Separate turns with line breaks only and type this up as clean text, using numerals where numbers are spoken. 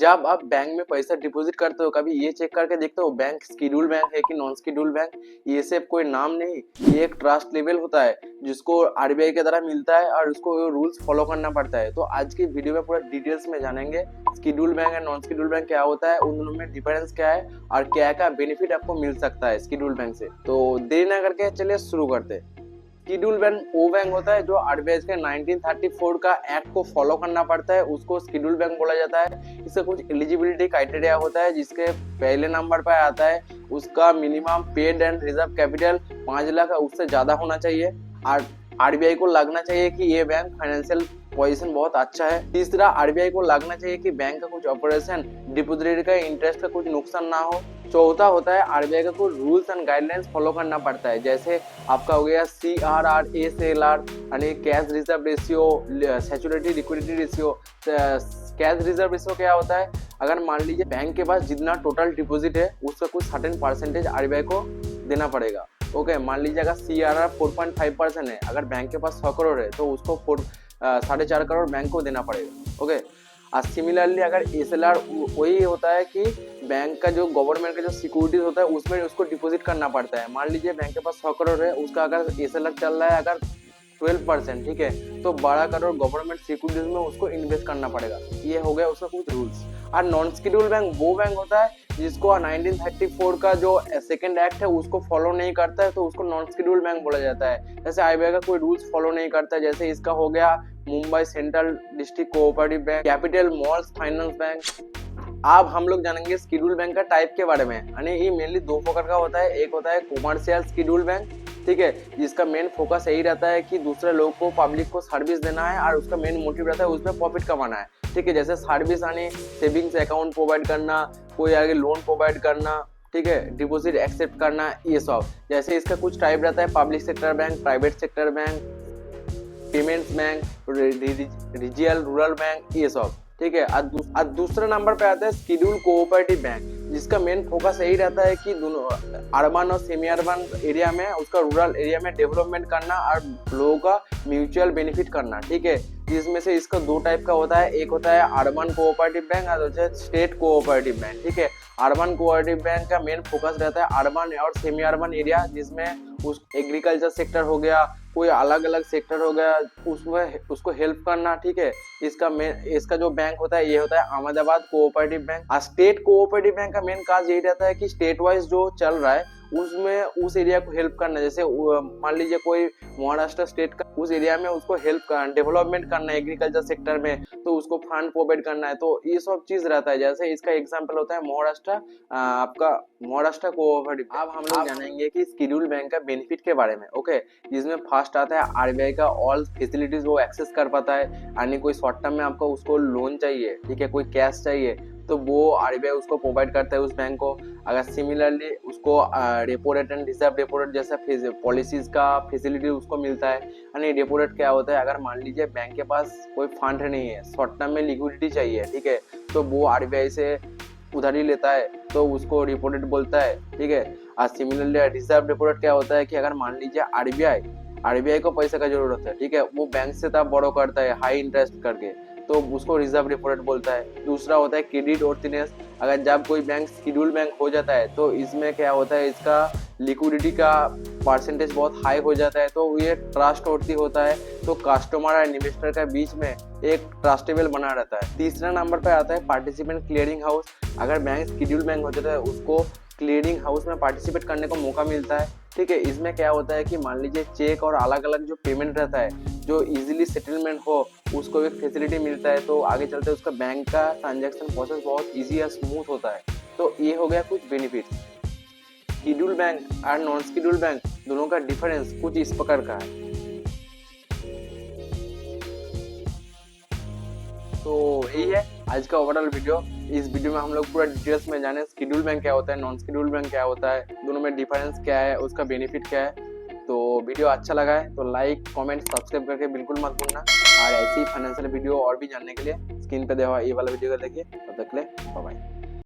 जब आप बैंक में पैसा डिपॉजिट करते हो कभी ये चेक करके देखते हो बैंक शेड्यूल बैंक है कि नॉन शेड्यूल बैंक। ये सिर्फ कोई नाम नहीं, ये एक ट्रस्ट लेवल होता है जिसको आरबीआई के द्वारा मिलता है और उसको रूल्स फॉलो करना पड़ता है। तो आज की वीडियो में पूरा डिटेल्स में जानेंगे schedule bank and non schedule bank क्या होता है, उन दोनों में डिफरेंस क्या है और क्या क्या बेनिफिट आपको मिल सकता है शेड्यूल बैंक से। तो देरी ना करके चलिए शुरू करते हैं। शेड्यूल बैंक वो बैंक होता है जो आरबीआई के 1934 का एक्ट को फॉलो करना पड़ता है, उसको शेड्यूल बैंक बोला जाता है। इसका कुछ एलिजिबिलिटी क्राइटेरिया होता है जिसके पहले नंबर पर आता है उसका minimum paid and reserve capital 5 lakh उससे ज्यादा होना चाहिए। आरबीआई को लगना चाहिए कि ये बैंक फाइनेंशियल पोजीशन बहुत अच्छा है। तीसरा, आरबीआई को लगना चाहिए कि बैंक का कुछ ऑपरेशन डिपॉजिटरी का इंटरेस्ट का कुछ नुकसान ना हो। चौथा होता है आरबीआई का कुछ रूल्स एंड गाइडलाइंस फॉलो करना पड़ता है, जैसे आपका हो गया CRR, ACLR यानी cash reserve ratio, statutory liquidity ratio. Cash reserve ratio क्या होता है, अगर मान लीजिए बैंक के पास जितना टोटल डिपॉजिट है उसका कुछ सर्टेन परसेंटेज आरबीआई को देना पड़ेगा। ओके, मान लीजिए अगर CRR 4.5% है, अगर बैंक के पास 100 करोड़ है तो उसको 4.5 करोड़ बैंक को देना पड़ेगा। ओके, और सिमिलरली अगर एसएलआर वही होता है कि बैंक का जो गवर्नमेंट का जो सिक्योरिटीज होता है उसमें उसको डिपॉजिट करना पड़ता है। मान लीजिए बैंक के पास 100 करोड़ है, उसका अगर एसएलआर चल रहा है अगर 12%, ठीक है, तो 12 करोड़ गवर्नमेंट सिक्योरिटीज में उसको इन्वेस्ट करना पड़ेगा। ये हो गया उसका कुछ रूल्स। और नॉन शेड्यूल बैंक वो बैंक होता है जिसको 1934 का जो सेकंड एक्ट है उसको फॉलो नहीं करता है, तो उसको नॉन शेड्यूल बैंक बोला जाता है। जैसे आरबीआई का कोई रूल्स फॉलो नहीं करता है, जैसे इसका हो गया Mumbai central district cooperative bank, capital small finance bank. अब हम लोग जानेंगे शेड्यूल बैंक का टाइप के बारे में। यानी ये मेनली दो प्रकार का होता है। एक होता है कॉमर्शियल शेड्यूल बैंक, ठीक है, जिसका मेन फोकस यही रहता है कि दूसरे लोग को पब्लिक को सर्विस देना है और उसका मेन मोटिव रहता है उसमें प्रॉफिट कमाना है। ठीक है, जैसे सर्विस यानी सेविंग्स अकाउंट प्रोवाइड करना, कोई आगे लोन प्रोवाइड करना, ठीक है, डिपॉजिट एक्सेप्ट करना, ये सब। जैसे इसका कुछ टाइप रहता है public sector bank, private sector bank, payments bank, regional rural bank, ये सब। ठीक है, और दूसरे नंबर पे आता है शेड्यूल कोऑपरेटिव बैंक, जिसका मेन फोकस यही रहता है कि दोनों अर्बन और सेमी अर्बन एरिया में उसका रूरल एरिया में डेवलपमेंट करना और लोगों का म्यूचुअल बेनिफिट करना। ठीक है, जिसमें से इसका दो टाइप का होता है, एक होता है अर्बन कोऑपरेटिव बैंक और दूसरा स्टेट कोऑपरेटिव बैंक। ठीक है, अर्बन कोऑपरेटिव बैंक का मेन फोकस रहता है अर्बन और सेमी अर्बन एरिया, जिसमें उस एग्रीकल्चर सेक्टर हो गया, कोई अलग अलग सेक्टर हो गया, उसमें उसको हेल्प करना। ठीक है, इसका जो बैंक होता है ये होता है Ahmedabad cooperative bank. State cooperative bank का मेन काज यही रहता है कि स्टेट वाइज जो चल रहा है उसमें उस एरिया को हेल्प करना। जैसे मान लीजिए कोई महाराष्ट्र स्टेट का उस एरिया में उसको हेल्प करना, डेवलपमेंट करना है एग्रीकल्चर सेक्टर में, तो उसको फंड प्रोवाइड करना है। तो ये सब चीज रहता है। जैसे इसका एग्जांपल होता है महाराष्ट्र, आपका महाराष्ट्र कोऑपरेटिव। अब हम लोग जानेंगे कि शेड्यूल बैंक का बेनिफिट के बारे में। ओके, जिसमें फर्स्ट आता है आरबीआई का ऑल फैसिलिटीज वो एक्सेस कर पाता है। यानी कोई शॉर्ट टर्म में आपको उसको लोन चाहिए, ठीक है, कोई कैश चाहिए, तो वो आरबीआई उसको प्रोवाइड करता है उस बैंक को। अगर सिमिलरली उसको repo rate and reserve repo rate जैसा पॉलिसीज का फैसिलिटी उसको मिलता है। यानी रेपो रेट क्या होता है, अगर मान लीजिए बैंक के पास कोई फंड नहीं है, शॉर्ट टर्म में लिक्विडिटी चाहिए, ठीक है, तो वो आरबीआई से उधारी लेता है तो उसको रेपो रेट बोलता है। ठीक है, और सिमिलरली रिजर्व रेपो रेट क्या होता है कि अगर मान लीजिए आरबीआई को पैसे का जरूरत है, ठीक है, वो बैंक से तब बोरो करता है हाई इंटरेस्ट करके, तो उसको रिजर्व रेपो रेट बोलता है। दूसरा होता है क्रेडिट वर्थीनेस, अगर जब कोई बैंक शेड्यूल बैंक हो जाता है तो इसमें क्या होता है, इसका लिक्विडिटी का परसेंटेज बहुत हाई हो जाता है, तो ये ट्रस्ट वर्थी होता है, तो कस्टमर और इन्वेस्टर के बीच में एक ट्रस्टेबल बना रहता है। तीसरा नंबर पर आता है पार्टिसिपेंट क्लियरिंग हाउस। अगर बैंक शेड्यूल बैंक हो जाता है उसको क्लियरिंग हाउस में पार्टिसिपेट करने का मौका मिलता है। ठीक है, इसमें क्या होता है कि मान लीजिए चेक और अलग अलग जो पेमेंट रहता है जो इजीली सेटलमेंट हो उसको एक फैसिलिटी मिलता है, तो आगे चलते उसका बैंक का ट्रांजैक्शन प्रोसेस बहुत इजी और स्मूथ होता है। तो ये हो गया कुछ बेनिफिट। शेड्यूल बैंक और नॉन शेड्यूल बैंक दोनों का डिफरेंस कुछ इस प्रकार का है। तो यही है आज का ओवरऑल वीडियो। इस वीडियो में हम लोग पूरा डिटेल्स में जाने शेड्यूल बैंक क्या होता है, नॉन शेड्यूल बैंक क्या होता है, दोनों में डिफरेंस क्या है, उसका बेनिफिट क्या है। तो वीडियो अच्छा लगा है तो लाइक कमेंट सब्सक्राइब करके बिल्कुल मत भूलना। और ऐसी फाइनेंशियल वीडियो और भी जानने के लिए स्क्रीन पे देखो ये वाला वीडियो देखिए। तब तक के लिए बाय बाय।